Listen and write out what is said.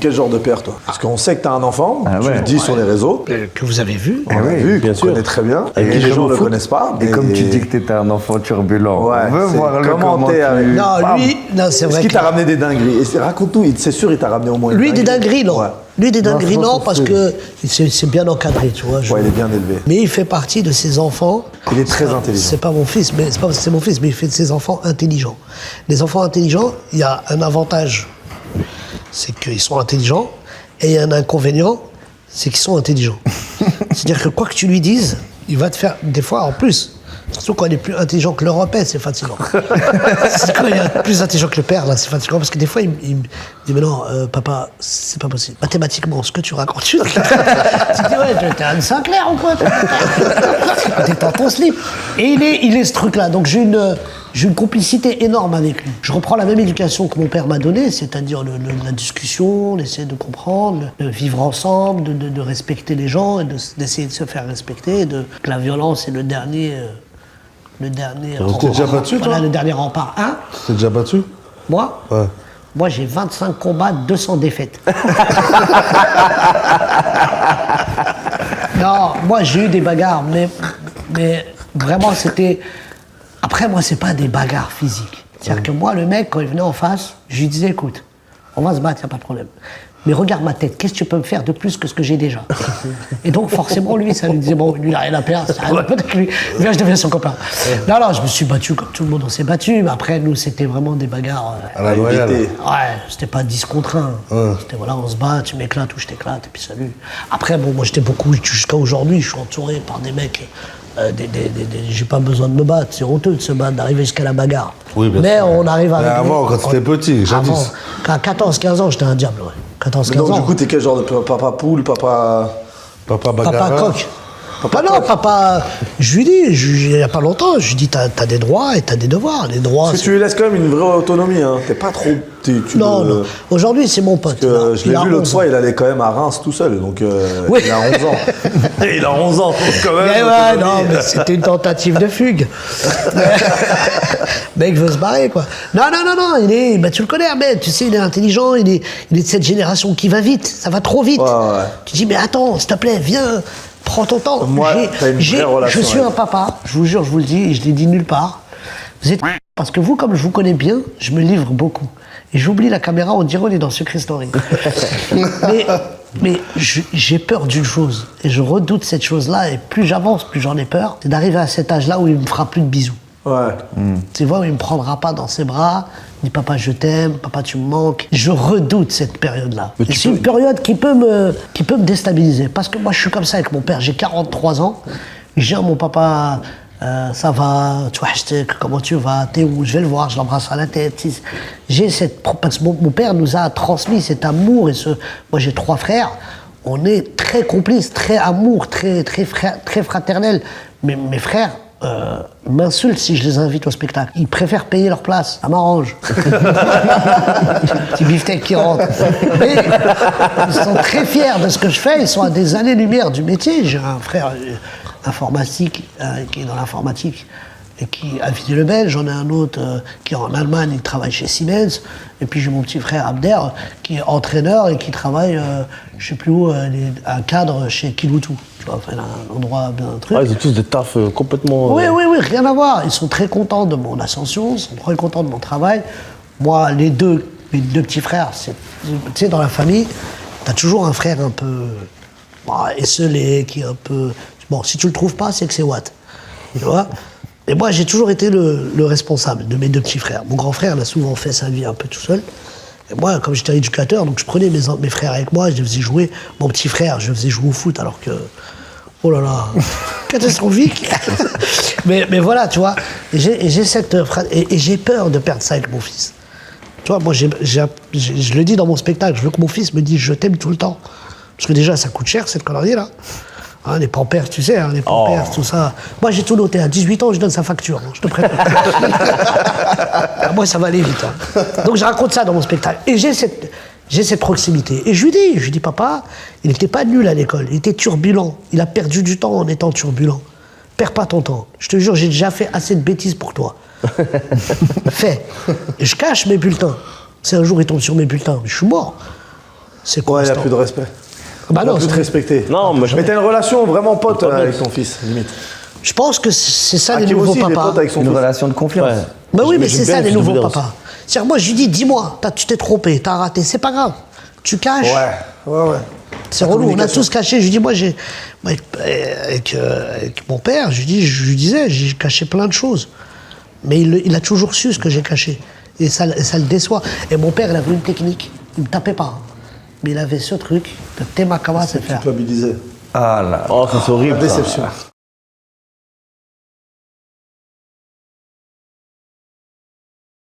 quel genre de père, toi? Parce qu'on sait que t'as un enfant, tu le dis sur les réseaux. Que vous avez vu. On l'a vu, qu'on connaît très bien. Et les gens ne le connaissent pas. Et comme tu dis que t'étais un enfant turbulent, ouais, on veut voir le commenter avec lui. Non, lui, non, c'est vrai. Est-ce qu'il t'a ramené des dingueries? Et raconte-nous, c'est sûr, il t'a ramené au moins une Lui, des dingueries, non. Ouais. Lui, des dingueries, non, parce que c'est bien encadré, tu vois. Ouais, il est bien élevé. Mais il fait partie de ces enfants. Il est très intelligent. C'est pas mon fils, mais c'est mon fils, mais il fait de ces enfants intelligents. Les enfants intelligents, il y a un avantage, c'est qu'ils sont intelligents, et il y a un inconvénient, c'est qu'ils sont intelligents. C'est-à-dire que quoi que tu lui dises, il va te faire, des fois en plus, surtout quand il est plus intelligent que le repère, c'est fatigant. C'est quand il est plus intelligent que le père, là, c'est fatigant, parce que des fois, il me dit, mais non, papa, c'est pas possible. Mathématiquement, ce que tu racontes, tu dis, ouais, t'es Anne Sinclair ou quoi? T'es dans ton slip. Et il est ce truc-là, donc j'ai une complicité énorme avec lui. Je reprends la même éducation que mon père m'a donnée, c'est-à-dire la discussion, l'essayer de comprendre, de vivre ensemble, de respecter les gens, et d'essayer de se faire respecter, que la violence est le dernier rempart. T'es déjà battu, toi? Voilà, le dernier rempart. Hein? T'es déjà battu? Moi? Ouais. Moi, j'ai 25 combats, 200 défaites. Non, moi, j'ai eu des bagarres, mais vraiment, c'était... Après, moi, c'est pas des bagarres physiques. C'est-à-dire que moi, le mec, quand il venait en face, je lui disais, écoute, on va se battre, y a pas de problème. Mais regarde ma tête, qu'est-ce que tu peux me faire de plus que ce que j'ai déjà? Et donc, forcément, lui, ça lui disait, bon, lui, il a rien à perdre, peut-être lui, viens, je deviens son copain. Non, je me suis battu comme tout le monde, on s'est battu, mais après, nous, c'était vraiment des bagarres. À la loyale. Ouais, c'était pas 10 contre 1. C'était, voilà, on se bat, tu m'éclates ou je t'éclate, et puis salut. Après, bon, moi, j'étais beaucoup, jusqu'à aujourd'hui, je suis entouré par des mecs. J'ai pas besoin de me battre, c'est honteux de se battre, d'arriver jusqu'à la bagarre. Oui, bien mais sûr. on arrive avec. Mais avant, quand t'étais petit, jadis. À 14-15 ans, j'étais un diable, ouais. 14-15 ans. Donc, du coup, t'es quel genre de papa poule, papa bagarreur? Papa coq. Papa, je lui dis, il y a pas longtemps, je lui dis, t'as des droits et t'as des devoirs. Les droits. Parce que tu lui laisses quand même une vraie autonomie, hein. T'es pas trop. Non. Aujourd'hui, c'est mon pote. Parce que je l'ai vu l'autre fois, il allait quand même à Reims tout seul, donc oui. il a 11 ans. Il a 11 ans, quand même. Mais ouais, non, mais c'était une tentative de fugue. Le mec veut se barrer, quoi. Non, tu le connais, mais tu sais, il est intelligent, il est de cette génération qui va vite, ça va trop vite. Ouais. Tu dis, mais attends, s'il te plaît, viens. Prends ton temps. Moi, t'as une vraie relation je suis un papa, je vous jure, je vous le dis, et je l'ai dit nulle part. Vous êtes parce que vous, comme je vous connais bien, je me livre beaucoup. Et j'oublie la caméra, on dirait on est dans Secret Story. mais j'ai peur d'une chose, et je redoute cette chose-là, et plus j'avance, plus j'en ai peur, c'est d'arriver à cet âge-là où il me fera plus de bisous. Ouais. Tu vois, où il me prendra pas dans ses bras, il dit papa je t'aime, papa tu me manques. Je redoute cette période-là. C'est une période qui peut me déstabiliser. Parce que moi je suis comme ça avec mon père, j'ai 43 ans, je dis à mon papa, ça va, tu vois, comment tu vas, t'es où, je vais le voir, je l'embrasse à la tête. Parce que mon père nous a transmis cet amour, moi j'ai 3 frères, on est très complices, très amour, très fraternels. Mais mes frères, m'insultent si je les invite au spectacle. Ils préfèrent payer leur place, ça m'arrange. Petit beefsteak qui rentre. Mais ils sont très fiers de ce que je fais, ils sont à des années-lumière du métier. J'ai un frère informatique qui est dans l'informatique et qui a fini le Belge. J'en ai un autre qui est en Allemagne, il travaille chez Siemens. Et puis j'ai mon petit frère Abder qui est entraîneur et qui travaille, je sais plus où, un cadre chez Kiloutou. Tu vois, enfin, un endroit bien truc. Ah, ils ont tous des tafs complètement. Oui, rien à voir. Ils sont très contents de mon ascension, ils sont très contents de mon travail. Moi, mes deux petits frères, tu sais, dans la famille, t'as toujours un frère un peu esselé, qui est un peu. Bon, si tu le trouves pas, c'est que c'est Watt. Tu vois. Et moi, j'ai toujours été le responsable de mes 2 petits frères. Mon grand frère, il a souvent fait sa vie un peu tout seul. Et moi, comme j'étais éducateur, donc je prenais mes frères avec moi, je les faisais jouer. Mon petit frère, je le faisais jouer au foot, alors que... Oh là là, catastrophique. mais voilà, tu vois. Et j'ai cette... Et j'ai peur de perdre ça avec mon fils. Tu vois, moi, je le dis dans mon spectacle, je veux que mon fils me dise « je t'aime » tout le temps. Parce que déjà, ça coûte cher, cette connerie-là. Hein, les pampers, tu sais, les pampers, tout ça. Moi, j'ai tout noté. À 18 ans, je donne sa facture. Hein, je te prête. Moi, ça va aller vite. Hein. Donc, je raconte ça dans mon spectacle. Et j'ai cette proximité. Et je lui dis, papa, il n'était pas nul à l'école. Il était turbulent. Il a perdu du temps en étant turbulent. Perds pas ton temps. Je te jure, j'ai déjà fait assez de bêtises pour toi. Fais. Et je cache mes bulletins. Si un jour il tombe sur mes bulletins, je suis mort. C'est Ouais, il n'y a constant. plus de respect. Bah Il va non, plus te c'est- respecter. Non, moi, Mais t'as une relation vraiment pote Pas avec bien. ton fils, limite. je pense que c'est ça les Hakim nouveaux aussi, il est papas. pote avec son Une fils. relation de confiance. Ouais. Bah oui, mais J'aime c'est bien ça les les filles de nouveaux violence. papas. C'est-à-dire, moi, je lui dis, dis-moi, tu t'es trompé, t'as raté, c'est pas grave. Tu caches. Ouais. C'est La relou, on a communication. tous caché. Je lui dis, moi, avec mon père, je lui disais, j'ai caché plein de choses. Mais il a toujours su ce que j'ai caché. Et ça le déçoit. Et mon père, il avait une technique. Il me tapait pas. Hein. Mais il avait ce truc de Temakawa, c'est faire. Culpabilisé. Ah là. Oh, ça, c'est horrible. La ça. déception.